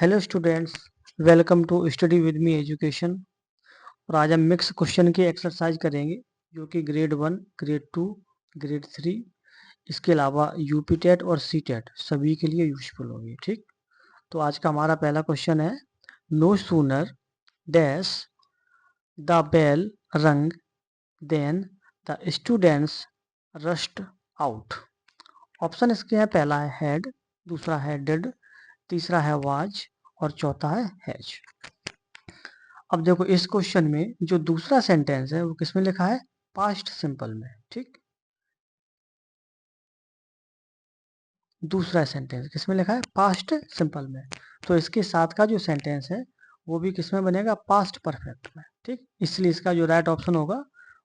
Hello students, welcome to study with me education. और आज हम मिक्स क्वेश्चन की एक्सरसाइज करेंगे जो कि ग्रेड 1, ग्रेड 2, ग्रेड 3, इसके अलावा यूपी टेट और सी टेट सभी के लिए यूजफुल होगी। ठीक, तो आज का हमारा पहला क्वेश्चन है, no sooner dash the bell rang then the students rushed out. Option इसके हैं, पहला है हेड, दूसरा है डिड, तीसरा है वाज और चौथा है हैज। अब देखो इस क्वेश्चन में जो दूसरा सेंटेंस है वो किसमें लिखा है, पास्ट सिंपल में। ठीक, दूसरा सेंटेंस किसमें लिखा है, पास्ट सिंपल में। तो इसके साथ का जो सेंटेंस है वो भी किसमें बनेगा, पास्ट परफेक्ट में। ठीक, इसलिए इसका जो राइट ऑप्शन होगा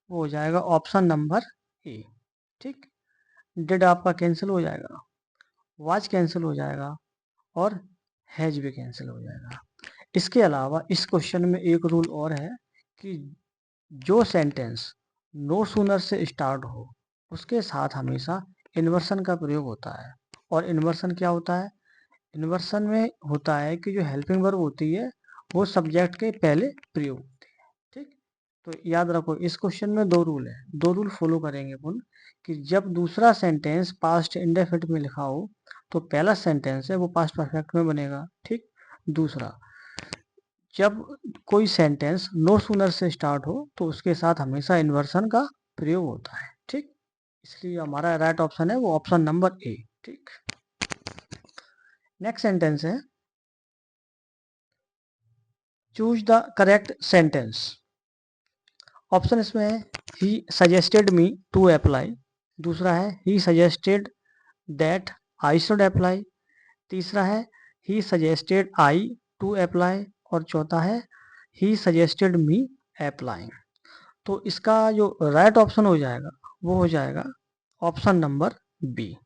वो हो जाएगा ऑप्शन नंबर ए। ठीक, डिड आपका कैंसिल हो जाएगा, वाज कैंसिल हो जाएगा और हैज भी कैंसिल हो जाएगा। इसके अलावा इस क्वेश्चन में एक रूल और है कि जो सेंटेंस नो सूनर से स्टार्ट हो उसके साथ हमेशा इन्वर्सन का प्रयोग होता है। और इन्वर्सन क्या होता है, इन्वर्सन में होता है कि जो हेल्पिंग वर्ब होती है वो सब्जेक्ट के पहले प्रयोग होती है। ठीक, तो याद रखो इस क्वेश्चन में दो रूल है, दो रूल फॉलो करेंगे अपन कि जब दूसरा सेंटेंस पास्ट इंडेफिनिट में लिखा हो तो पहला सेंटेंस है वो पास्ट परफेक्ट में बनेगा। ठीक, दूसरा, जब कोई सेंटेंस नो सूनर से स्टार्ट हो तो उसके साथ हमेशा इन्वर्सन का प्रयोग होता है। ठीक, इसलिए हमारा राइट ऑप्शन है वो ऑप्शन नंबर ए। ठीक, नेक्स्ट सेंटेंस है, choose the correct sentence. Option इसमें है, he suggested me to apply, दूसरा है he suggested that I should apply, तीसरा है he suggested I to apply और चौथा है ही सजेस्टेड मी अप्लाइंग। तो इसका जो राइट ऑप्शन हो जाएगा वो हो जाएगा ऑप्शन नंबर बी,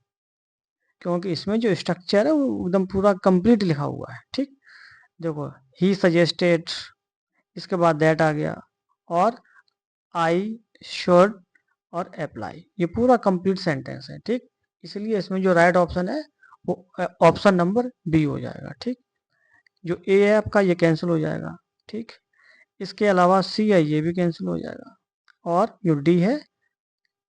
क्योंकि इसमें जो स्ट्रक्चर है वो एकदम पूरा कंप्लीट लिखा हुआ है। ठीक, देखो ही सजेस्टेड, इसके बाद दैट आ गया और आई शुड और अप्लाई, ये पूरा कंप्लीट सेंटेंस है। ठीक, इसलिए इसमें जो राइट ऑप्शन है वो ऑप्शन नंबर बी हो जाएगा। ठीक, जो ए है आपका ये कैंसिल हो जाएगा। ठीक, इसके अलावा सी है ये भी कैंसिल हो जाएगा और जो डी है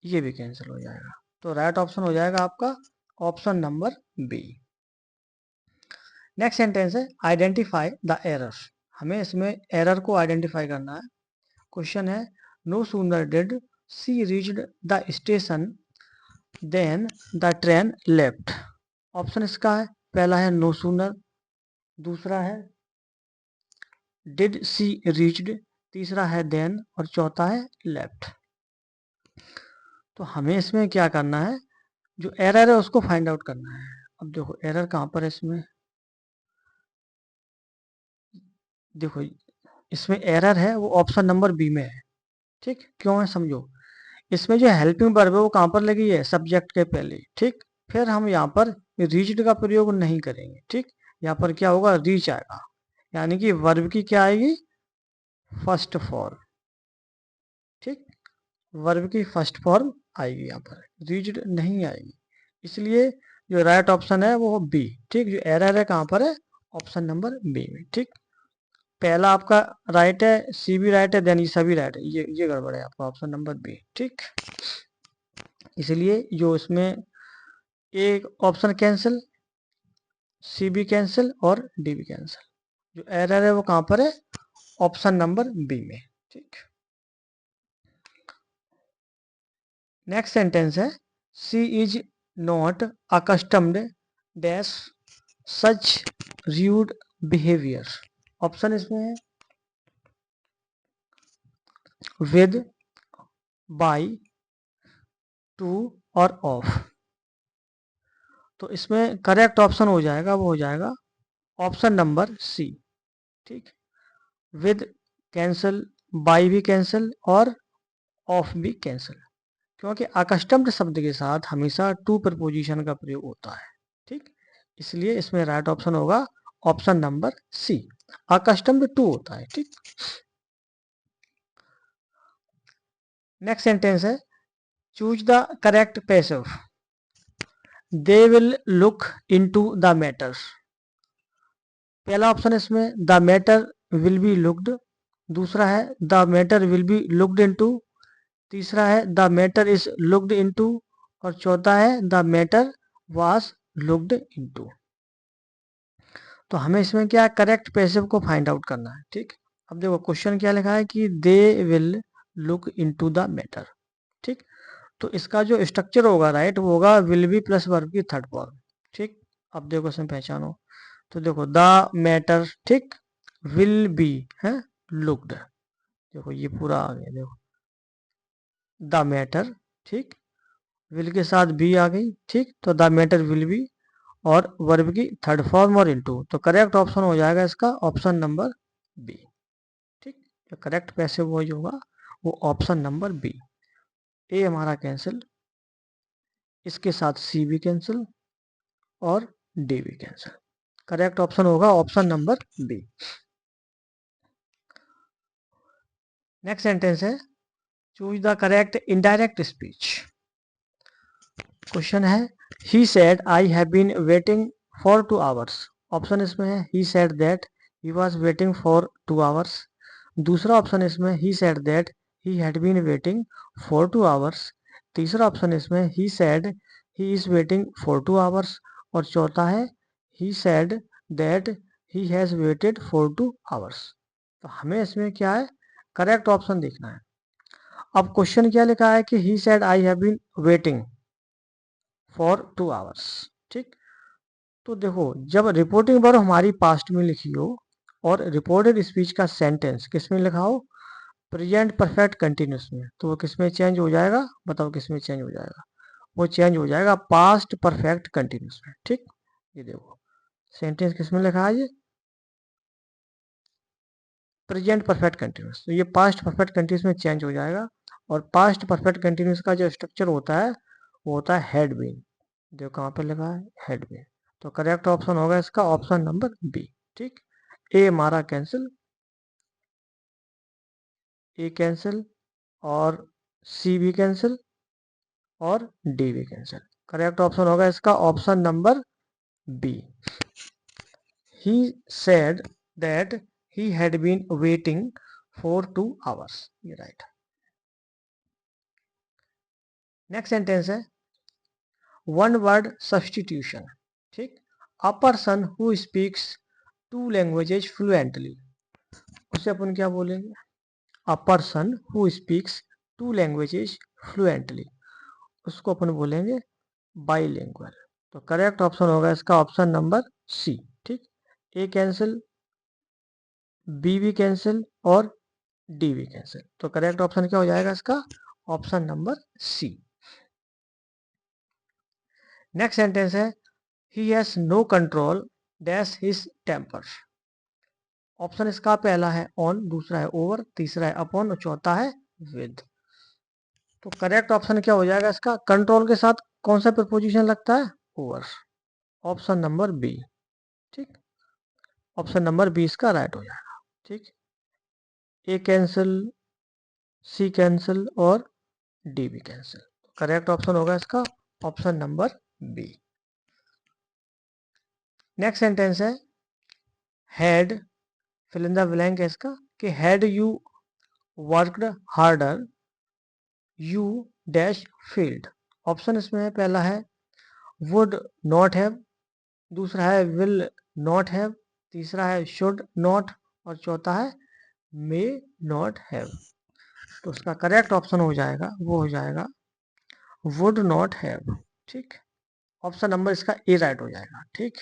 ये भी कैंसिल हो जाएगा। तो राइट ऑप्शन हो जाएगा आपका option number B. Next sentence है, आइडेंटिफाई द एरर। हमें इसमें एरर को आइडेंटिफाई करना है। क्वेश्चन है, no sooner did she reached the station then the train left. Option इसका है, पहला है नो सूनर, दूसरा है डिड सी रीच्ड, तीसरा है देन और चौथा है लेफ्ट। तो हमें इसमें क्या करना है, जो एरर है उसको फाइंड आउट करना है। अब देखो एरर कहाँ पर है इसमें, देखो इसमें एरर है वो ऑप्शन नंबर बी में है। ठीक, क्यों है समझो, इसमें जो हेल्पिंग वर्ब है वो कहाँ पर लगी है, सब्जेक्ट के पहले। ठीक, फिर हम यहाँ पर रीच्ड का प्रयोग नहीं करेंगे। ठीक, यहाँ पर क्या होगा, रीच आएगा, यानी कि वर्ब की क्या आएगी, फर्स्ट फॉर्म। ठीक, वर्ब की फर्स्ट फॉर्म आएगी, यहाँ पर रीच्ड नहीं आएगी। इसलिए जो राइट ऑप्शन है वो बी। ठीक, जो एरर है कहाँ पर है, ऑप्शन नंबर बी में। ठीक, पहला आपका राइट है, सी भी राइट है, देन ये सभी राइट है, ये गड़बड़ है आपका ऑप्शन नंबर बी। ठीक, इसलिए जो इसमें एक ऑप्शन कैंसिल, सी भी कैंसिल और डी भी कैंसिल। जो एरर है वो कहां पर है, ऑप्शन नंबर बी में। ठीक, नेक्स्ट सेंटेंस है, she is not accustomed dash such rude behaviour. Option इसमें है विद, बाय, टू और ऑफ। तो इसमें करेक्ट ऑप्शन हो जाएगा वो हो जाएगा ऑप्शन नंबर सी। ठीक, विद कैंसिल, बाय भी कैंसिल और ऑफ भी कैंसिल, क्योंकि अकस्टम्ड शब्द के साथ हमेशा टू प्रपोजिशन का प्रयोग होता है। ठीक, इसलिए इसमें राइट ऑप्शन होगा option number C, accustomed to होता है। ठीक, नेक्स्ट सेंटेंस है, choose the correct passive. They will look into the matters. पहला ऑप्शन इसमें the matter will be looked, दूसरा है the matter will be looked into, तीसरा है the matter is looked into, और चौथा है the matter was looked into. तो हमें इसमें क्या करेक्ट पैसिव को फाइंड आउट करना है। ठीक, अब देखो क्वेश्चन क्या लिखा है कि दे will look into the matter. ठीक, तो इसका जो स्ट्रक्चर होगा राइट वो होगा विल बी प्लस वर्ब की थर्ड फॉर्म। ठीक, अब देखो इसमें पहचानो, तो देखो द मैटर, ठीक, विल बी है लुक्ड, देखो ये पूरा आ गया, देखो द मैटर, ठीक, विल के साथ बी आ गई, ठीक, तो द मैटर विल बी और वर्ब की थर्ड फॉर्म और इनटू, तो करेक्ट ऑप्शन हो जाएगा इसका ऑप्शन नंबर बी। ठीक, जो करेक्ट पैसिव वॉइस होगा वो ऑप्शन नंबर बी। ए हमारा कैंसिल, इसके साथ सी भी कैंसिल और डी भी कैंसिल। करेक्ट ऑप्शन होगा option number B. Next sentence है choose the correct indirect speech. Question है he said I have been waiting for 2 hours. Option इसमें है he said that he was waiting for 2 hours. दूसरा option इसमें he said that he had been waiting for 2 hours. तीसरा option इसमें he said he is waiting for 2 hours, और चौथा है he said that he has waited for 2 hours. तो हमें इसमें क्या है करेक्ट ऑप्शन देखना है। अब क्वेश्चन क्या लिखा है कि he said I have been waiting for 2 hours. ठीक, तो देखो जब रिपोर्टिंग वर्ब हमारी पास्ट में लिखी हो और रिपोर्टेड स्पीच का सेंटेंस किस में लिखा हो प्रेजेंट परफेक्ट कंटिन्यूस में, तो वो किस में चेंज हो जाएगा, बताओ किस में चेंज हो जाएगा, वो चेंज हो जाएगा पास्ट परफेक्ट कंटिन्यूस में। ठीक, ये देखो सेंटेंस किस में लिखा है ये प्रेजेंट परफेक्ट कंटिन्यूस, तो ये पास्ट परफेक्ट कंटिन्यूस में चेंज हो जाएगा। और पास्ट परफेक्ट कंटिन्यूस का जो स्ट्रक्चर होता है वो होता है हैड बीन, जो कहाँ पे लिखा है हैड बीन। तो करेक्ट ऑप्शन होगा इसका ऑप्शन नंबर बी। ठीक, ए हमारा कैंसिल, ए कैंसिल और सी भी कैंसिल और डी भी कैंसिल। करेक्ट ऑप्शन होगा इसका option number B. He said that he had been waiting for 2 hours, ये राइट। नेक्स्ट सेंटेंस है वन वर्ड सब्सटीट्यूशन। ठीक, a person who speaks 2 languages fluently, उसे अपन क्या बोलेंगे a person who speaks 2 languages fluently, उसको अपन बोलेंगे बाईलिंगुअल। तो करेक्ट ऑप्शन होगा इसका ऑप्शन नंबर सी। ठीक, ए कैंसिल, बी भी कैंसिल और डी भी कैंसिल। तो करेक्ट ऑप्शन क्या हो जाएगा इसका option number C. Next sentence है he has no control dash his temper. Option इसका पहला है ऑन, दूसरा है ओवर, तीसरा है अपॉन और चौथा है विद। तो करेक्ट ऑप्शन क्या हो जाएगा इसका कंट्रोल के साथ कौन सा प्रपोजिशन लगता है ओवर, ऑप्शन नंबर बी। ठीक, ऑप्शन नंबर बी इसका राइट हो जाएगा। ठीक, ए कैंसिल, सी कैंसिल और डी भी कैंसिल। करेक्ट ऑप्शन होगा इसका option number B. Next sentence है had fill in the blank है इसका कि had you worked harder you dash failed. Option इसमें है पहला है वुड नॉट हैव, दूसरा है विल नॉट हैव, तीसरा है शुड नॉट और चौथा है मे नॉट हैव। तो उसका करेक्ट ऑप्शन हो जाएगा वो हो जाएगा वुड नॉट हैव। ठीक, ऑप्शन नंबर इसका ए राइट हो जाएगा। ठीक,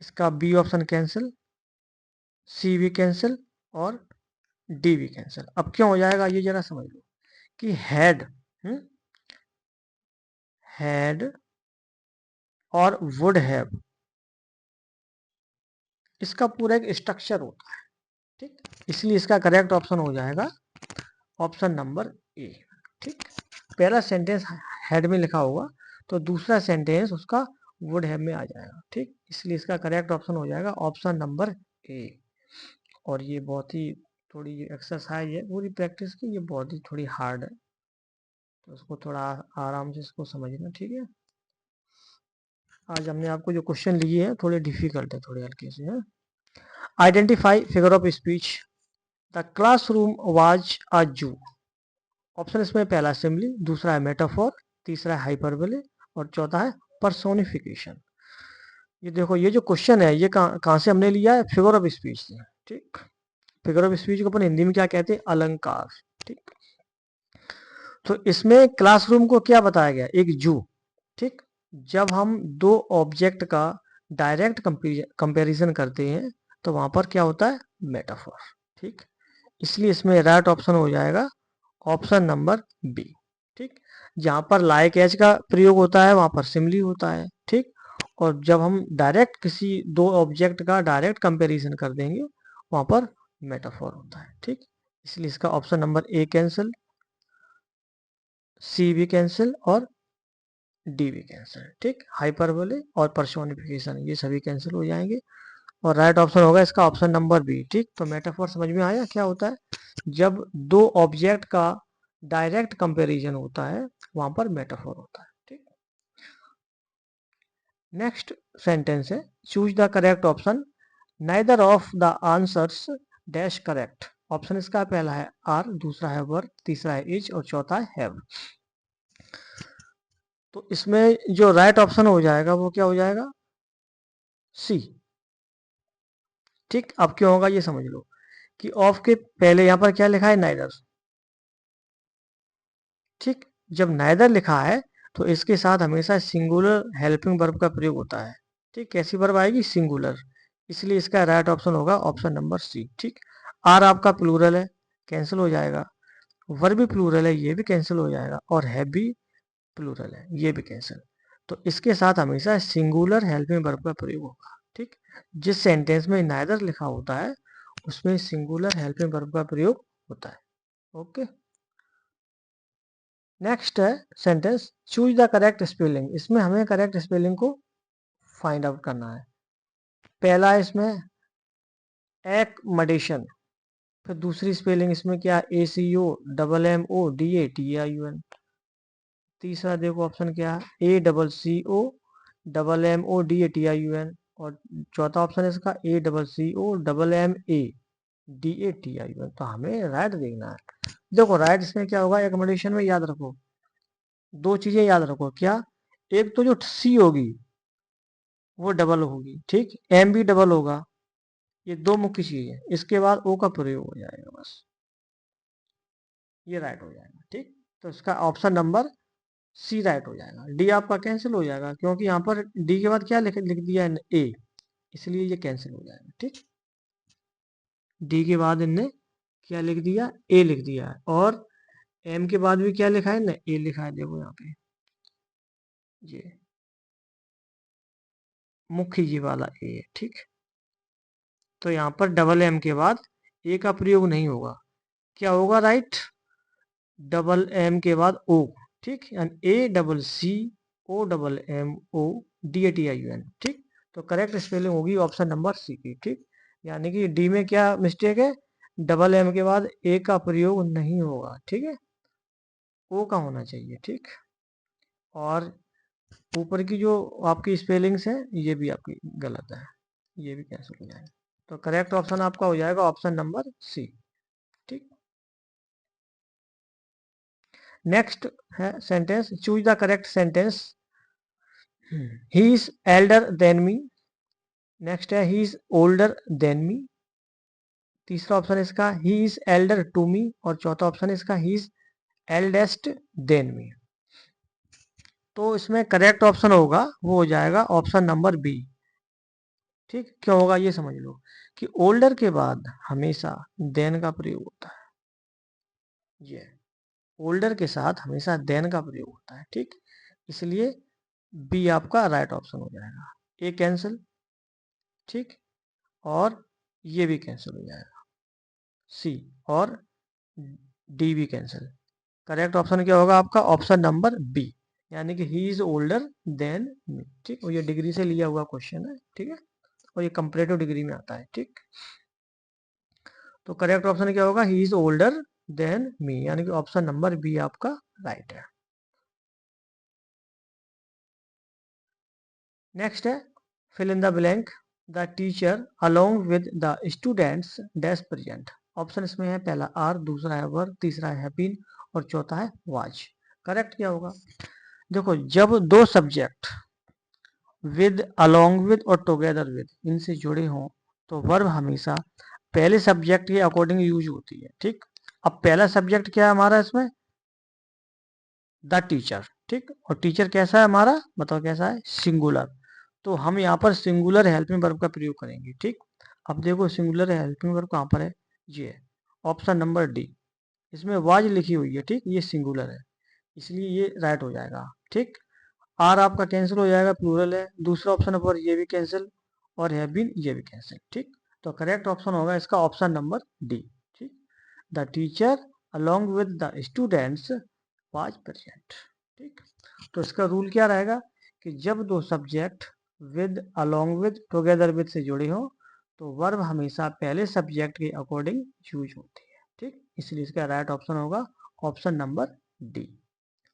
इसका बी ऑप्शन कैंसिल, सी भी कैंसिल और डी भी कैंसिल। अब क्यों हो जाएगा ये जरा समझ लो कि हैड और वुड हैव इसका पूरा एक स्ट्रक्चर होता है। ठीक, इसलिए इसका करेक्ट ऑप्शन हो जाएगा ऑप्शन नंबर ए। ठीक, पहला सेंटेंस हैड में लिखा होगा तो दूसरा सेंटेंस उसका वुड हैव में आ जाएगा। ठीक, इसलिए इसका करेक्ट ऑप्शन हो जाएगा ऑप्शन नंबर ए। और ये बहुत ही थोड़ी एक्सरसाइज है पूरी प्रैक्टिस की, ये बहुत ही थोड़ी हार्ड है, तो उसको थोड़ा आराम से इसको समझना। ठीक है। आज हमने आपको जो क्वेश्चन लिए हैं थोड़े डिफिकल्ट है, थोड़े हल्के से हैं। Identify figure of speech. The classroom was a जू। ऑप्शन इसमें पहला सिम्बली, दूसरा है मेटाफोर, तीसरा है हाइपरबोले और चौथा है पर्सोनिफिकेशन। ये देखो, ये जो क्वेश्चन है ये कहाँ से हमने लिया है? फिगर ऑफ स्पीच से। ठीक, फिगर ऑफ स्पीच को अपन हिंदी में क्या कहते हैं? अलंकार। ठीक, तो इसमें क्लासरूम को क्या बताया गया? एक जू। ठीक, जब हम दो ऑब्जेक्ट का डायरेक्ट कंपैरिजन करते हैं तो वहां पर क्या होता है? मेटाफोर। ठीक, इसलिए इसमें राइट ऑप्शन हो जाएगा ऑप्शन नंबर बी। ठीक, जहां पर लाइक एज का प्रयोग होता है वहां पर सिमिली होता है। ठीक, और जब हम डायरेक्ट किसी दो ऑब्जेक्ट का डायरेक्ट कंपैरिजन कर देंगे वहां पर मेटाफोर होता है। ठीक, इसलिए इसका ऑप्शन नंबर ए कैंसिल, सी भी कैंसिल और डी भी कैंसिल। ठीक, हाइपरबोले और पर्सोनिफिकेशन ये सभी कैंसिल हो जाएंगे और राइट ऑप्शन होगा इसका ऑप्शन नंबर बी। ठीक, तो मेटाफोर समझ में आया क्या होता है? जब दो ऑब्जेक्ट का डायरेक्ट कंपैरिजन होता है वहां पर मेटाफोर होता है। ठीक, नेक्स्ट सेंटेंस है choose the correct option. Neither of the answers dash correct. Option इसका पहला है आर, दूसरा है वर, तीसरा है इज और चौथा है हैव। तो इसमें जो राइट ऑप्शन हो जाएगा वो क्या हो जाएगा? सी। ठीक, अब क्यों होगा ये समझ लो कि ऑफ के पहले यहां पर क्या लिखा है? नाइदर। ठीक, जब नाइदर लिखा है तो इसके साथ हमेशा सिंगुलर हेल्पिंग वर्ब का प्रयोग होता है। ठीक, कैसी वर्ब आएगी? सिंगुलर। इसलिए इसका राइट ऑप्शन होगा ऑप्शन नंबर सी। ठीक, आर आपका प्लूरल है, कैंसिल हो जाएगा। वर्ब भी प्लूरल है, ये भी कैंसिल हो जाएगा और है भी प्लूरल है, ये भी कैंसिल। तो इसके साथ हमेशा सिंगुलर हेल्पिंग वर्ब का प्रयोग होगा। ठीक, जिस सेंटेंस में नाइदर लिखा होता है उसमें सिंगुलर हेल्पिंग वर्ब का प्रयोग होता है। ओके, नेक्स्ट है sentence choose the correct spelling. इसमें हमें करेक्ट स्पेलिंग को फाइंड आउट करना है। पहला है इसमें एकमडेशन, फिर दूसरी स्पेलिंग इसमें क्या? ACOMMODATIUN। तीसरा देखो ऑप्शन क्या है? ACCOMMODATIUN और चौथा ऑप्शन है इसका ACCOMMADATIUN। तो हमें राइट देखना है। देखो राइट इसमें क्या होगा? एकमडेशन में याद रखो दो चीजें, याद रखो क्या? एक तो जो सी होगी वो डबल होगी। ठीक, एम भी डबल होगा। ये दो मुख्य चीज है, इसके बाद ओ का प्रयोग हो जाएगा, बस ये राइट हो जाएगा। ठीक, तो इसका ऑप्शन नंबर सी राइट हो जाएगा। डी आपका कैंसिल हो जाएगा क्योंकि यहाँ पर डी के बाद क्या लिख दिया है? ए, इसलिए ये कैंसिल हो जाएगा। ठीक, डी के बाद इनने क्या लिख दिया? ए लिख दिया है और एम के बाद भी क्या लिखा है ना? ए लिखा है। देखो यहाँ पे ये मुख्य जी वाला ए है। ठीक, तो यहाँ पर डबल एम के बाद ए का प्रयोग नहीं होगा। क्या होगा? राइट, डबल एम के बाद ओ। ठीक, यानी ACCOMMODATIUN। ठीक, तो करेक्ट स्पेलिंग होगी ऑप्शन नंबर सी की। ठीक, यानी कि डी में क्या मिस्टेक है? डबल एम के बाद ए का प्रयोग नहीं होगा। ठीक है, ओ का होना चाहिए। ठीक, और ऊपर की जो आपकी स्पेलिंग्स है ये भी आपकी गलत है, ये भी कैंसिल हो जाएगा। तो करेक्ट ऑप्शन आपका हो जाएगा ऑप्शन नंबर सी। ठीक, नेक्स्ट है sentence choose the correct sentence. He is elder than me. Next है he is older than me. तीसरा ऑप्शन इसका he is elder to me और चौथा ऑप्शन इसका he is eldest than me. तो इसमें करेक्ट ऑप्शन होगा वो हो जाएगा ऑप्शन नंबर बी। ठीक, क्यों होगा ये समझ लो कि ओल्डर के बाद हमेशा देन का प्रयोग होता है। ये ओल्डर के साथ हमेशा देन का प्रयोग होता है। ठीक, इसलिए बी आपका राइट ऑप्शन हो जाएगा। ए कैंसिल। ठीक, और ये भी कैंसिल हो जाएगा, सी और डी भी कैंसिल। करेक्ट ऑप्शन क्या होगा आपका? ऑप्शन नंबर बी, यानी कि ही इज ओल्डर देन मी। ठीक, और ये डिग्री से लिया हुआ क्वेश्चन है। ठीक है, और ये कंपैरेटिव डिग्री में आता है। ठीक, तो करेक्ट ऑप्शन क्या होगा? He is older than me, यानी कि ऑप्शन नंबर बी आपका राइट है। नेक्स्ट है fill in the blank, the teacher along with the students dash present. Option इसमें है पहला आर, दूसरा है वर, तीसरा है बीन और चौथा है वाज। करेक्ट क्या होगा? देखो, जब दो सब्जेक्ट विद, अलोंग विद और टुगेदर विद इनसे जुड़े हों तो वर्ब हमेशा पहले सब्जेक्ट के अकॉर्डिंग यूज होती है। ठीक, अब पहला सब्जेक्ट क्या है हमारा इसमें? The teacher. ठीक, और टीचर कैसा है हमारा? बताओ कैसा है? सिंगुलर। तो हम यहाँ पर सिंगुलर हेल्पिंग वर्ब का प्रयोग करेंगे। ठीक, अब देखो सिंगुलर हेल्पिंग वर्ब कहाँ पर है? ये है ऑप्शन नंबर डी। इसमें वाज लिखी हुई है। ठीक, ये सिंगुलर है इसलिए ये राइट हो जाएगा। ठीक, आर आपका कैंसिल हो जाएगा, प्लूरल है। दूसरा ऑप्शन पर ये भी कैंसिल और है बीन, ये भी कैंसिल। ठीक, तो करेक्ट ऑप्शन होगा इसका ऑप्शन नंबर डी। ठीक, the teacher along with the students was present. ठीक, तो इसका रूल क्या रहेगा कि जब दो subject with, along with, together with से जुड़े हो तो वर्ब हमेशा पहले सब्जेक्ट के अकॉर्डिंग यूज होती है। ठीक, इसलिए इसका राइट ऑप्शन होगा ऑप्शन नंबर डी।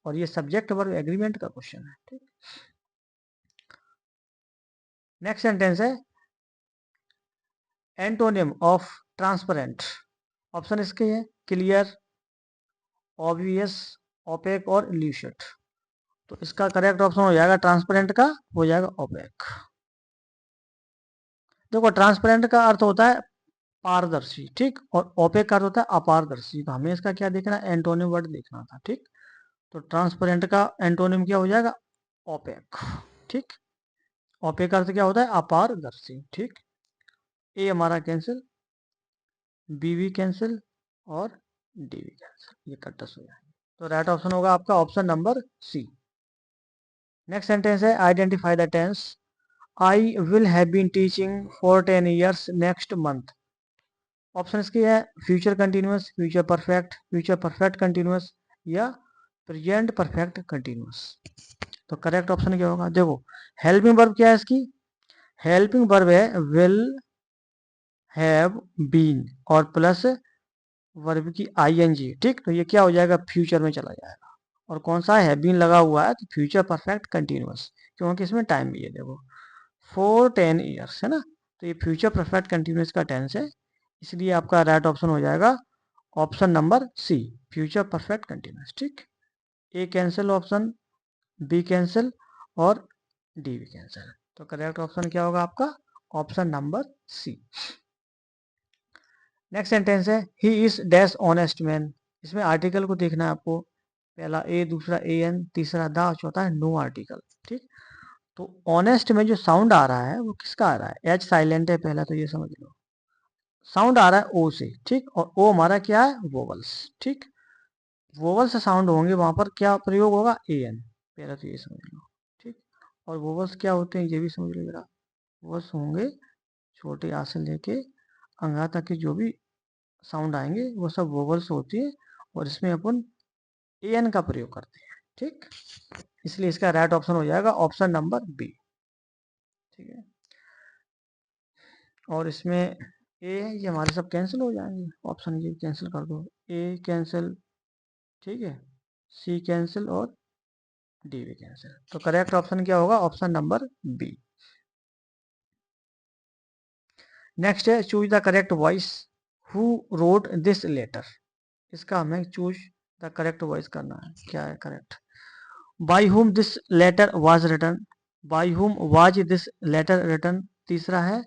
और ये सब्जेक्ट वर्ब एग्रीमेंट का क्वेश्चन है। ठीक, नेक्स्ट सेंटेंस है एंटोनिम ऑफ ट्रांसपेरेंट। ऑप्शन इसके है क्लियर, ऑब्वियस, ओपेक और इल्यूशट। तो इसका करेक्ट ऑप्शन हो जाएगा ट्रांसपेरेंट का हो जाएगा ओपेक। देखो, ट्रांसपेरेंट का अर्थ होता है पारदर्शी। ठीक, और ओपेक का अर्थ होता है अपारदर्शी। तो हमें इसका क्या देखना? एंटोनिम वर्ड देखना था। ठीक, तो ट्रांसपेरेंट का एंटोनिम क्या हो जाएगा? ओपेक। ठीक, ओपेक का अर्थ क्या होता है? अपारदर्शी। ठीक, ए हमारा कैंसिल, बी भी कैंसिल और डी भी कैंसिल, ये कटस हो जाएंगे। तो राइट ऑप्शन होगा आपका option number C. Next sentence है identify the tense. I will have been teaching for 10 years next month. Option इसकी है future continuous, future perfect, future perfect continuous या प्रेजेंट परफेक्ट कंटिन्यूअस। तो करेक्ट ऑप्शन क्या होगा? देखो, हेल्पिंग वर्ब क्या है इसकी? हेल्पिंग वर्ब है विल हैव बीन और प्लस वर्ब की आईएनजी। ठीक, तो ये क्या हो जाएगा? फ्यूचर में चला जाएगा। और कौन सा है? बीन लगा हुआ है तो फ्यूचर परफेक्ट कंटिन्यूअस, क्योंकि इसमें टाइम भी है। देखो, फॉर 10 ईयर्स है ना, तो ये फ्यूचर परफेक्ट कंटिन्यूअस का टेंस है, इसलिए आपका राइट ऑप्शन हो जाएगा option number C, future perfect continuous. ठीक, A cancel option, B cancel और डी भी कैंसिल। तो करेक्ट ऑप्शन क्या होगा आपका? Option number C. Next sentence है he is dash honest man. इसमें आर्टिकल को देखना है आपको, पहला ए, दूसरा ए एन, तीसरा द, चौथा है नो आर्टिकल। ठीक, तो ऑनेस्ट में जो साउंड आ रहा है वो किसका आ रहा है? एच साइलेंट है पहला, तो ये समझ लो। साउंड आ रहा है ओ से। ठीक, और ओ हमारा क्या है? वोवल्स। ठीक, वोवल से साउंड होंगे वहां पर क्या प्रयोग होगा? ए एन, पहला तो ये समझ लो। ठीक, और वोवल्स क्या होते हैं ये भी समझ लो जरा। वोवल्स होंगे छोटे आ से लेके अंगा तक के जो भी साउंड आएंगे वो सब वोवल्स होती है, और इसमें अपन ए एन का प्रयोग करते हैं। ठीक, इसलिए इसका राइट ऑप्शन हो जाएगा ऑप्शन नंबर बी। ठीक है, और इसमें ए ये हमारे सब कैंसिल हो जाएंगे, ऑप्शन ये कैंसिल कर दो, ए कैंसिल। ठीक है, सी कैंसिल और डी भी कैंसिल। तो करेक्ट ऑप्शन क्या होगा? Option number B. नेक्स्ट है choose the correct voice who wrote this letter. इसका हमें चूज द करेक्ट वॉइस करना है। क्या है correct? By whom this letter was written, by whom was this letter written, तीसरा है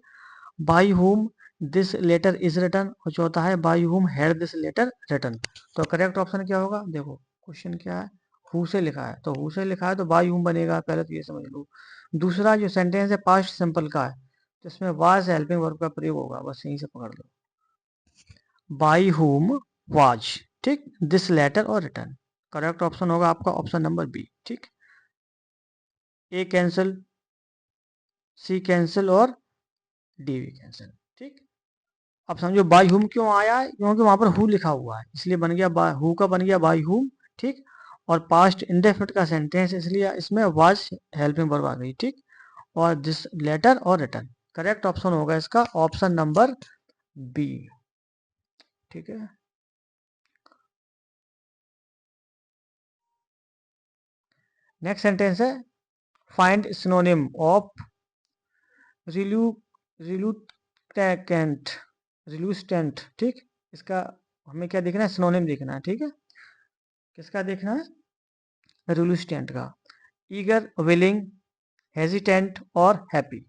by whom this letter is written और चौथा है by whom had this letter written. तो करेक्ट ऑप्शन क्या होगा? देखो, क्वेश्चन क्या है? हु से लिखा है, तो हु से लिखा है तो बाई हुम बनेगा, पहले तो ये समझ लो। दूसरा जो सेंटेंस है पास्ट सिंपल का है, तो इसमें वाज हेल्पिंग वर्ब का प्रयोग होगा, बस यहीं से पकड़ लो। By whom was. ठीक, दिस लेटर और रिटर्न। करेक्ट ऑप्शन होगा आपका ऑप्शन नंबर बी। ठीक, ए कैंसिल, सी कैंसिल और डी भी कैंसिल। ठीक, अब समझो बाई हुम क्यों आया है? क्योंकि वहां पर हु लिखा हुआ है, इसलिए बन गया हु का बन गया बाई हुम। ठीक, और पास्ट इंडेफिनिट का सेंटेंस, इसलिए इसमें वाज हेल्पिंग वर्ब आ गई। ठीक, और दिस लेटर और रिटर्न। करेक्ट ऑप्शन होगा इसका ऑप्शन नंबर बी। ठीक है, नेक्स्ट सेंटेंस है फाइंड सिनोनिम ऑफ रिल्यू रिल्यूटेंट रिल्यूस्टेंट, ठीक। इसका हमें क्या देखना है, सिनोनिम देखना है, ठीक है। किसका देखना है, रिल्यूस्टेंट का। ईगर, विलिंग, हेजिटेंट और हैप्पी।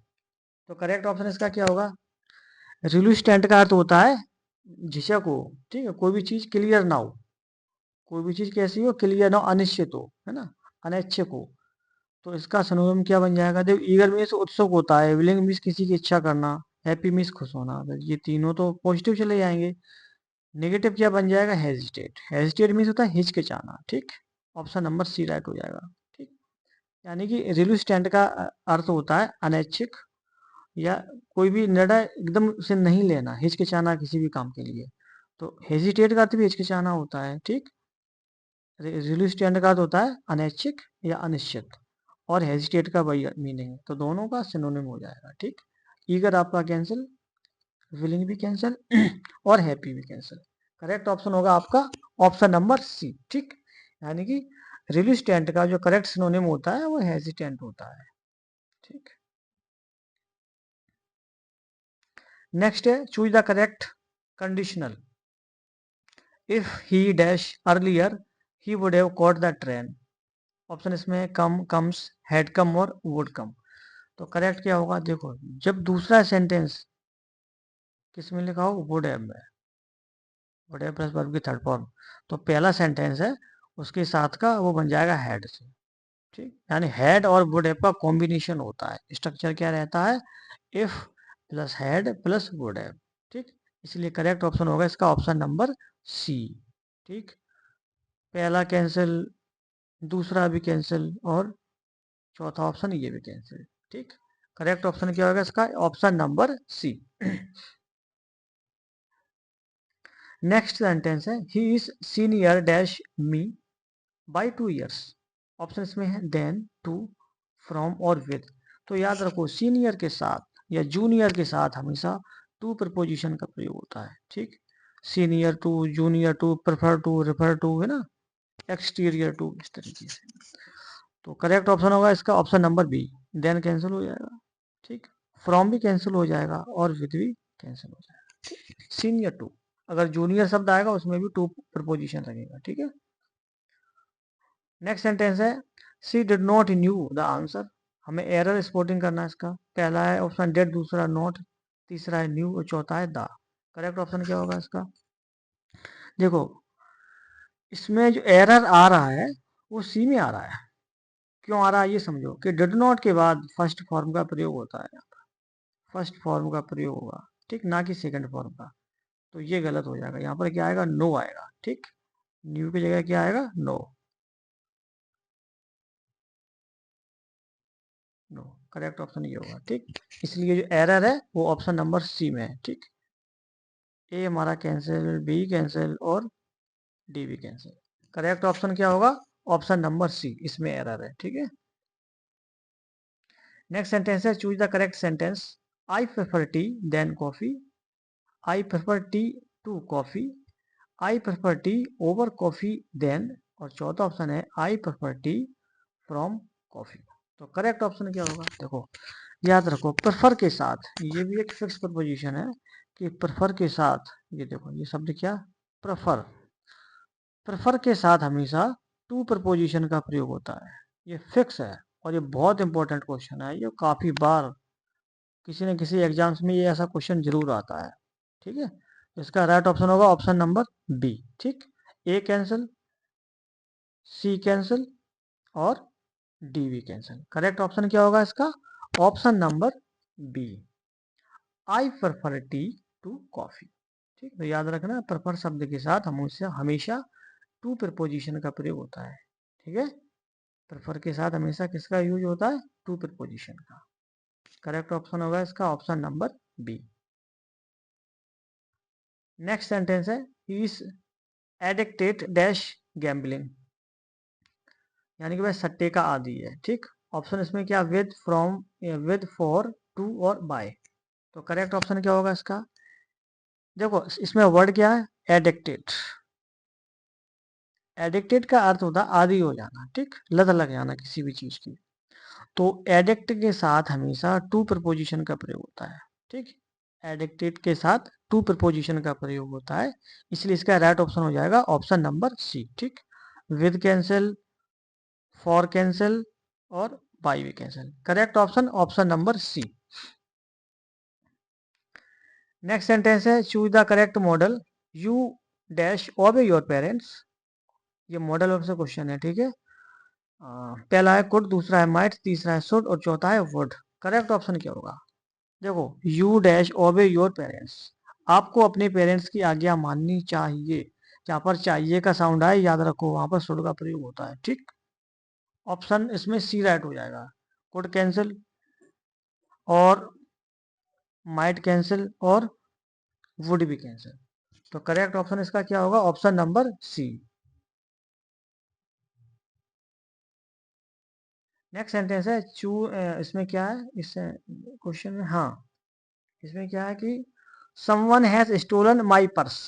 तो करेक्ट ऑप्शन इसका क्या होगा, रिल्यूस्टेंट का अर्थ होता है झिझक हो, ठीक है, कोई भी चीज क्लियर ना हो, कोई भी चीज कैसी हो, क्लियर ना हो, अनिश्चित हो, है ना, अनैच्छिक हो। तो इसका सिनोनिम क्या बन जाएगा, देखो ईगर मीन्स उत्सुक होता है, विलिंग मीन्स किसी की इच्छा करना, हैप्पी मीन्स खुश होना। तो ये तीनों तो पॉजिटिव चले जाएंगे। नेगेटिव क्या बन जाएगा, हेजिटेट। हेजिटेट मीन्स होता है हिचकिचाना, ठीक। ऑप्शन नंबर सी राइट हो जाएगा, ठीक। यानी कि रिल्यूस्टेंट का अर्थ होता है अनैच्छिक या कोई भी निर्णय एकदम से नहीं लेना, हिचकिचाना किसी भी काम के लिए। तो हेजिटेट का अर्थ भी हिचकिचाना होता है, ठीक। रिल्यूस्टेंट का अर्थ होता है अनैच्छिक या अनिश्चित, और हेजिटेट का वही मीनिंग है। तो दोनों का सिनोनिम हो जाएगा, ठीक। ईगर आपका कैंसिल, विलिंग भी कैंसिल और हैप्पी भी कैंसिल। करेक्ट ऑप्शन होगा आपका ऑप्शन नंबर सी, ठीक। यानी कि रिल्यूस्टेंट का जो करेक्ट सिनोनिम होता है वो हेजिटेंट होता है, ठीक। नेक्स्ट है choose the correct conditional. If he dash earlier he would have caught the train. Option इसमें कम, कम्स, हैड कम और वुड कम। तो करेक्ट क्या होगा, देखो जब दूसरा सेंटेंस किस में लिखा हो, वुड हैव में, वुड हैव प्लस वर्ब की थर्ड फॉर्म, तो पहला सेंटेंस है उसके साथ का वो बन जाएगा हैड से, ठीक। यानी हैड और वुड हैव का कॉम्बिनेशन होता है। स्ट्रक्चर क्या रहता है, if plus had plus would have, ठीक। इसलिए करेक्ट ऑप्शन होगा इसका ऑप्शन नंबर सी, ठीक। पहला कैंसिल, दूसरा भी कैंसिल और चौथा ऑप्शन ये भी कैंसिल, ठीक। करेक्ट ऑप्शन क्या होगा इसका, option number C. Next sentence है he is senior dash me by 2 years। Option इसमें है देन, टू, फ्रॉम और विद। तो याद रखो सीनियर के साथ या जूनियर के साथ हमेशा टू प्रपोजिशन का प्रयोग होता है, ठीक। Senior to, junior to, prefer to, refer to, है ना, एक्सटीरियर टू, इस तरीके से। तो करेक्ट ऑप्शन होगा इसका option number B, then cancel हो जाएगा, ठीक। फ्रॉम भी कैंसिल हो जाएगा और विद भी कैंसिल हो जाएगा। सीनियर टू, अगर जूनियर शब्द आएगा उसमें भी टू प्रपोजिशन लगेगा, ठीक है। नेक्स्ट सेंटेंस है she did not knew the answer. हमें एरर स्पॉटिंग करना है इसका। पहला है ऑप्शन डेड, दूसरा नॉट, तीसरा है न्यू और चौथा है द। करेक्ट ऑप्शन क्या होगा इसका, देखो इसमें जो एरर आ रहा है वो सी में आ रहा है। क्यों आ रहा है ये समझो कि डिड नॉट के बाद फर्स्ट फॉर्म का प्रयोग होता है, फर्स्ट फॉर्म का प्रयोग होगा, ठीक, ना कि सेकंड फॉर्म का। तो ये गलत हो जाएगा, यहाँ पर क्या आएगा, नो आएगा, ठीक। न्यू की जगह क्या आएगा, नो, नो। करेक्ट ऑप्शन ये होगा, ठीक। इसलिए जो एरर है वो ऑप्शन नंबर सी में है, ठीक। ए हमारा कैंसिल, बी कैंसिल और डी भी कैंसिल। करेक्ट ऑप्शन क्या होगा, ऑप्शन नंबर सी, इसमें एरर है, ठीक है। नेक्स्ट सेंटेंस है choose the correct sentence. I prefer tea than coffee, I prefer tea to coffee, I prefer tea over coffee than, और चौथा ऑप्शन है I prefer tea from coffee. तो करेक्ट ऑप्शन क्या होगा, देखो याद रखो प्रेफर के साथ, ये भी एक फिक्स प्रपोजिशन है कि प्रेफर के साथ, ये देखो ये शब्द क्या, प्रेफर, प्रेफर के साथ हमेशा टू प्रपोजिशन का प्रयोग होता है। ये फिक्स है और ये बहुत इंपॉर्टेंट क्वेश्चन है, ये काफी बार किसी न किसी एग्जाम्स में ये ऐसा क्वेश्चन जरूर आता है, ठीक है। तो इसका राइट ऑप्शन होगा ऑप्शन नंबर बी, ठीक। ए कैंसिल, सी कैंसिल और डी भी कैंसिल। करेक्ट ऑप्शन क्या होगा इसका, option number B, I prefer tea to coffee, ठीक। तो याद रखना प्रेफर शब्द के साथ हमेशा हमेशा टू प्रपोजिशन का प्रयोग होता है, ठीक है। प्रेफर के साथ हमेशा किसका यूज होता है, टू प्रपोजिशन का। करेक्ट ऑप्शन होगा इसका option number B. Next sentence है इज एडिक्टेड डैश गैम्बलिंग, यानी कि भाई सट्टे का आदी है, ठीक। ऑप्शन इसमें क्या, with, from, with, for, to और बाय। तो करेक्ट ऑप्शन क्या होगा इसका, देखो इसमें वर्ड क्या है, एडिक्टेड। एडिक्टेड का अर्थ होता है आदी हो जाना, ठीक, लत लग जाना किसी भी चीज की। तो एडिक्ट के साथ हमेशा टू प्रपोजिशन का प्रयोग होता है, ठीक। एडिक्टेड के साथ टू प्रपोजिशन का प्रयोग होता है, इसलिए इसका राइट ऑप्शन हो जाएगा ऑप्शन नंबर सी, ठीक। विद कैंसिल, फॉर कैंसिल और बाय भी cancel, correct option option number C. Next sentence है choose the correct modal, you dash obey your parents. ये मॉडल ऑफ से क्वेश्चन है, ठीक है। पहला है कुड, दूसरा है माइट, तीसरा है शुड और चौथा है वुड। करेक्ट ऑप्शन क्या होगा? देखो, you dash obey your parents, आपको अपने पेरेंट्स की आज्ञा माननी चाहिए। जहां पर चाहिए का साउंड आए याद रखो वहां पर शुड का प्रयोग होता है, ठीक। ऑप्शन इसमें सी राइट हो जाएगा। कुड कैंसिल और माइट कैंसिल और वुड भी कैंसिल, तो करेक्ट ऑप्शन इसका क्या होगा? Option number C. Next sentence है चू, इसमें क्या है इस क्वेश्चन में? हाँ, इसमें क्या है कि someone has stolen my purse,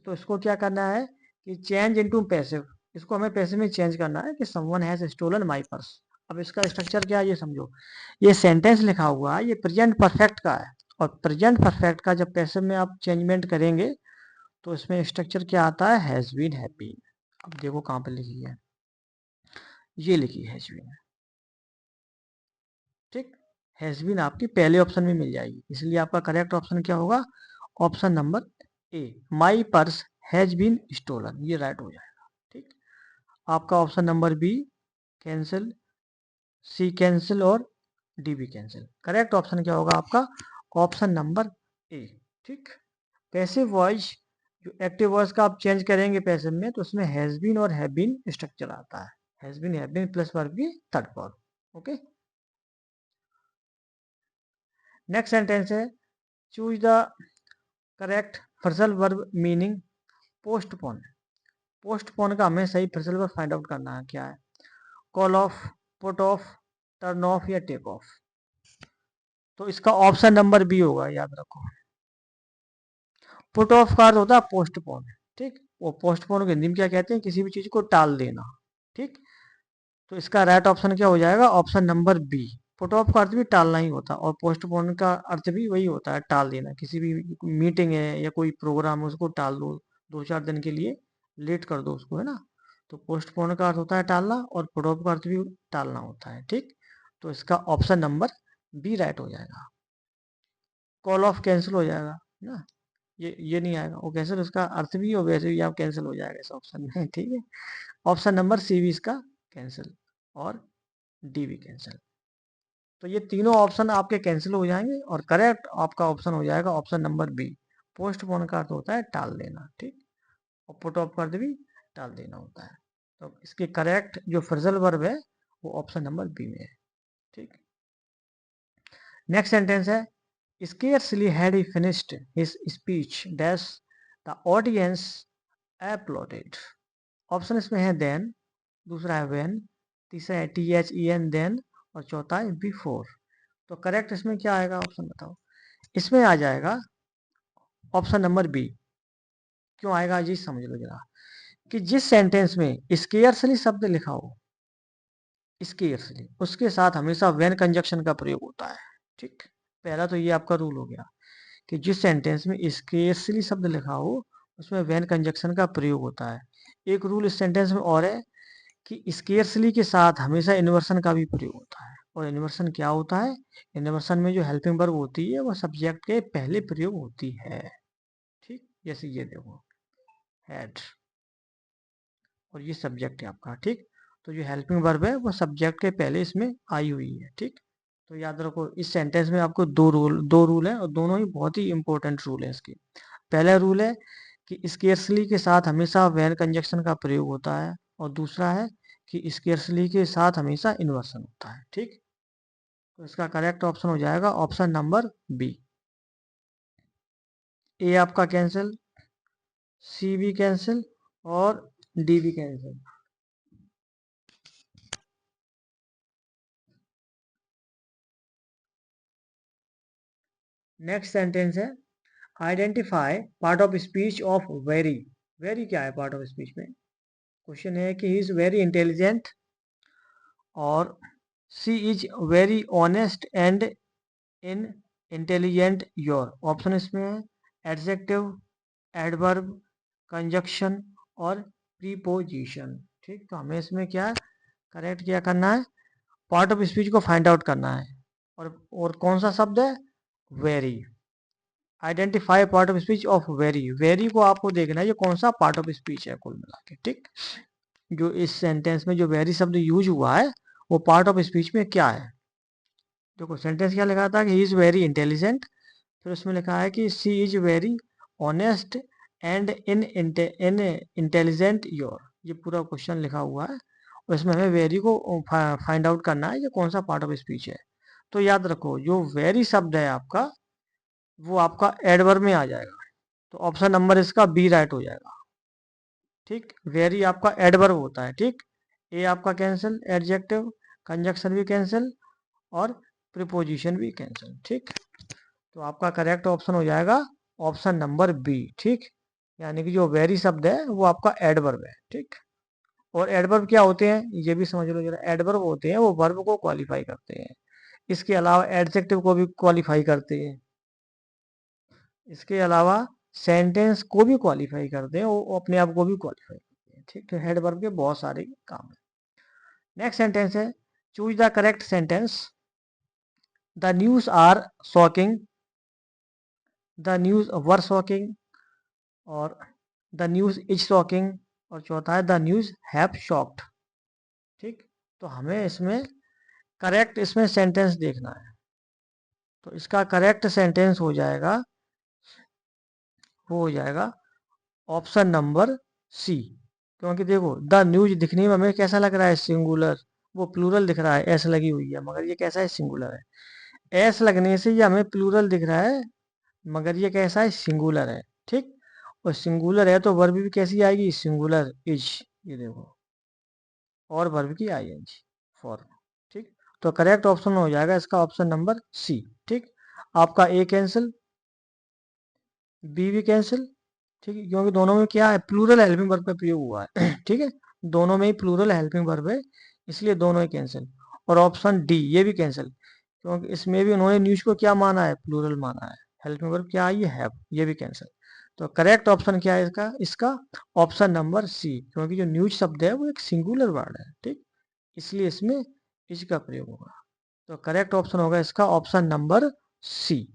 तो इसको क्या करना है कि चेंज इनटू पैसिव, इसको हमें पैसिव में चेंज करना है कि someone has stolen my purse. अब इसका स्ट्रक्चर क्या है ये समझो। ये सेंटेंस लिखा हुआ है, ये प्रेजेंट परफेक्ट का है, और प्रेजेंट परफेक्ट का जब पैसिव में आप चेंजमेंट करेंगे तो इसमें स्ट्रक्चर क्या आता है? Has been, have been. अब देखो कहाँ पर लिखी है, ये लिखी है हैज बीन, ठीक। हैज बीन आपकी पहले ऑप्शन में मिल जाएगी, इसलिए आपका करेक्ट ऑप्शन क्या होगा? Option number A, my purse has been stolen, ये राइट हो जाएगा, ठीक। आपका option number B cancel, C cancel और डी भी कैंसिल। करेक्ट ऑप्शन क्या होगा आपका? ऑप्शन नंबर ए, ठीक। पैसिव वॉइस, जो एक्टिव वॉइस का आप चेंज करेंगे पैसिव में, तो उसमें हैज बीन और हैव बीन स्ट्रक्चर आता है। हैज बीन प्लस वर्ब की third form, okay. Next sentence है choose the correct phrasal verb meaning postpone. Postpone का हमें सही फ्रेजल वर्ब फाइंड आउट करना है, क्या है? Call of, put off, turn off या टेक ऑफ। तो इसका ऑप्शन नंबर बी होगा, याद रखो। पुट ऑफ का अर्थ होता है पोस्टपोन, ठीक। वो पोस्टपोन को हिंदी में क्या कहते हैं? किसी भी चीज को टाल देना, ठीक। तो इसका राइट ऑप्शन क्या हो जाएगा? Option number B. Put off का अर्थ भी टालना ही होता है, और पोस्टपोन का अर्थ भी वही होता है, टाल देना। किसी भी मीटिंग है या कोई प्रोग्राम है उसको टाल दो, 2-4 दिन के लिए लेट कर दो उसको, है ना। तो पोस्टपोन का अर्थ होता है टालना, और पुट ऑफ का अर्थ भी टालना होता है, ठीक। तो इसका ऑप्शन नंबर बी राइट हो जाएगा। कॉल ऑफ कैंसिल हो जाएगा ना, ये नहीं आएगा, वो कैंसिल उसका अर्थ भी और वैसे भी आप कैंसिल हो जाएगा इस ऑप्शन में, ठीक है। ऑप्शन नंबर सी भी इसका कैंसिल और डी भी कैंसिल। तो ये तीनों ऑप्शन आपके कैंसिल हो जाएंगे, और करेक्ट आपका ऑप्शन हो जाएगा ऑप्शन नंबर बी। पोस्टपोन का अर्थ होता है टाल देना, ठीक। और पुट ऑफ का अर्थ भी टाल देना होता है। तो इसके करेक्ट जो फ्रेजल वर्ब है वो ऑप्शन नंबर बी में है, ठीक। नेक्स्ट सेंटेंस है scarcely had he finished his speech dash the audience applauded। Option इसमें है then, दूसरा है when, तीसरा है then then और चौथा है before। तो करेक्ट इसमें क्या आएगा? ऑप्शन बताओ। इसमें आ जाएगा ऑप्शन नंबर बी। क्यों आएगा जी समझ लो जरा, कि जिस सेंटेंस में स्केयर्सली शब्द लिखा हो, स्केयर्सली उसके साथ हमेशा व्हेन कंजक्शन का प्रयोग होता है, ठीक। पहला तो ये आपका रूल हो गया कि जिस सेंटेंस में स्केयर्सली शब्द लिखा हो उसमें व्हेन कंजक्शन का प्रयोग होता है। एक रूल इस सेंटेंस में और है कि स्केयर्सली के साथ हमेशा इन्वर्सन का भी प्रयोग होता है। और इन्वर्सन क्या होता है? इन्वर्सन में जो हेल्पिंग वर्ब होती है वो सब्जेक्ट के पहले प्रयोग होती है, ठीक। जैसे ये देखो हैड, और ये सब्जेक्ट है आपका, ठीक। तो जो हेल्पिंग वर्ब है वो सब्जेक्ट के पहले इसमें आई हुई है, ठीक। तो याद रखो इस सेंटेंस में आपको दो रूल है, और दोनों ही बहुत ही इंपॉर्टेंट रूल है इसके। पहला रूल है कि स्केर्सली के साथ हमेशा व्हेन कंजक्शन का प्रयोग होता है, और दूसरा है कि स्केर्सली के साथ हमेशा इन्वर्सन होता है, ठीक। तो इसका करेक्ट ऑप्शन हो जाएगा ऑप्शन नंबर बी। ए आपका कैंसिल, सी भी कैंसिल और डी भी कैंसिल। नेक्स्ट सेंटेंस है identify part of speech of very. Very क्या है पार्ट ऑफ स्पीच में? क्वेश्चन है कि ही इज वेरी इंटेलिजेंट और she is very honest and in intelligent your. Option इसमें है एडजेक्टिव, एडवर्ब, कंजक्शन और प्रीपोजिशन। ठीक, तो हमें इसमें क्या करेक्ट क्या करना है, पार्ट ऑफ स्पीच को फाइंड आउट करना है। और कौन सा शब्द है, very. Identify part of speech of very. Very को आपको देखना है ये कौन सा पार्ट ऑफ स्पीच है कुल मिला के। ठीक, जो इस सेंटेंस में जो वेरी शब्द यूज हुआ है वो पार्ट ऑफ स्पीच में क्या है। देखो सेंटेंस क्या लिखा था कि ही इज वेरी इंटेलिजेंट, फिर उसमें लिखा है कि she is very honest and in intelligent your. ये पूरा क्वेश्चन लिखा हुआ है और इसमें हमें वेरी को फाइंड आउट करना है ये कौन सा पार्ट ऑफ स्पीच है। तो याद रखो जो वेरी शब्द है आपका वो आपका एडवर्ब में आ जाएगा, तो ऑप्शन नंबर इसका बी राइट हो जाएगा। ठीक, वेरी आपका एडवर्ब होता है। ठीक, ए आपका कैंसिल, एडजेक्टिव, कंजक्शन भी कैंसिल और प्रीपोजिशन भी कैंसिल। ठीक, तो आपका करेक्ट ऑप्शन हो जाएगा ऑप्शन नंबर बी। ठीक, यानी कि जो वेरी शब्द है वो आपका एडवर्ब है। ठीक, और एडवर्ब क्या होते हैं ये भी समझ लो जरा। एडवर्ब होते हैं वो वर्ब को क्वालिफाई करते हैं, इसके अलावा एडजेक्टिव को भी क्वालिफाई करते हैं, इसके अलावा सेंटेंस को भी क्वालिफाई करते हैं, वो अपने आप को भी क्वालिफाई करते हैं। ठीक, तो एडवर्ब के बहुत सारे काम है। नेक्स्ट सेंटेंस है choose the correct sentence. The news are shocking, the news were shocking और द न्यूज इज शॉकिंग और चौथा है द न्यूज हैव शॉक्ड। ठीक, तो हमें इसमें करेक्ट इसमें सेंटेंस देखना है, तो इसका करेक्ट सेंटेंस हो जाएगा, वो हो जाएगा ऑप्शन नंबर सी। क्योंकि देखो द न्यूज दिखने में हमें कैसा लग रहा है, सिंगुलर, वो प्लूरल दिख रहा है, एस लगी हुई है, मगर ये कैसा है, सिंगुलर है। एस लगने से ये हमें प्लूरल दिख रहा है मगर ये कैसा है, सिंगुलर है। ठीक, और सिंगुलर है तो वर्ब भी कैसी आएगी, सिंगुलर इज, ये देखो, और वर्ब की आईएनजी फॉर्म। ठीक, तो करेक्ट ऑप्शन हो जाएगा इसका ऑप्शन नंबर सी। ठीक, आपका ए कैंसिल, बी भी कैंसिल। ठीक है, क्योंकि दोनों में क्या है, प्लूरल हेल्पिंग वर्ब का प्रयोग हुआ है। ठीक है, दोनों में ही प्लूरल हेल्पिंग वर्ब है, इसलिए दोनों ही कैंसिल। और ऑप्शन डी ये भी कैंसिल, क्योंकि इसमें भी उन्होंने न्यूज को क्या माना है, प्लूरल माना है, हेल्पिंग वर्ब क्या आई है, हैव, ये भी कैंसिल। तो करेक्ट ऑप्शन क्या है इसका, इसका ऑप्शन नंबर सी, क्योंकि जो न्यूज शब्द है वो एक सिंगुलर वर्ड है। ठीक, इसलिए इसमें इज का प्रयोग होगा। तो करेक्ट ऑप्शन होगा इसका ऑप्शन नंबर सी।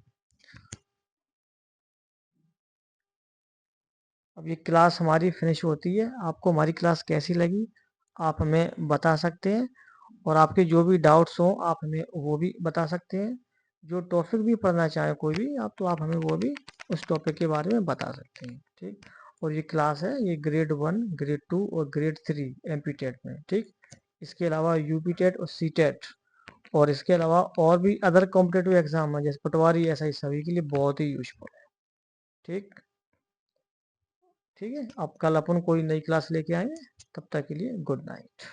अब ये क्लास हमारी फिनिश होती है, आपको हमारी क्लास कैसी लगी आप हमें बता सकते हैं, और आपके जो भी डाउट्स हो आप हमें वो भी बता सकते हैं। जो टॉपिक भी पढ़ना चाहें कोई भी आप, तो आप हमें वो भी उस टॉपिक के बारे में बता सकते हैं। ठीक, और ये क्लास है ये ग्रेड 1, ग्रेड 2 और ग्रेड 3 एमपी टेट में। ठीक, इसके अलावा यूपी टेट और सी टेट, और इसके अलावा और भी अदर कॉम्पिटेटिव एग्जाम है जैसे पटवारी, ऐसा ही सभी के लिए बहुत ही यूजफुल है। ठीक, ठीक है, अब कल अपन कोई नई क्लास लेके आएंगे, तब तक के लिए गुड नाइट।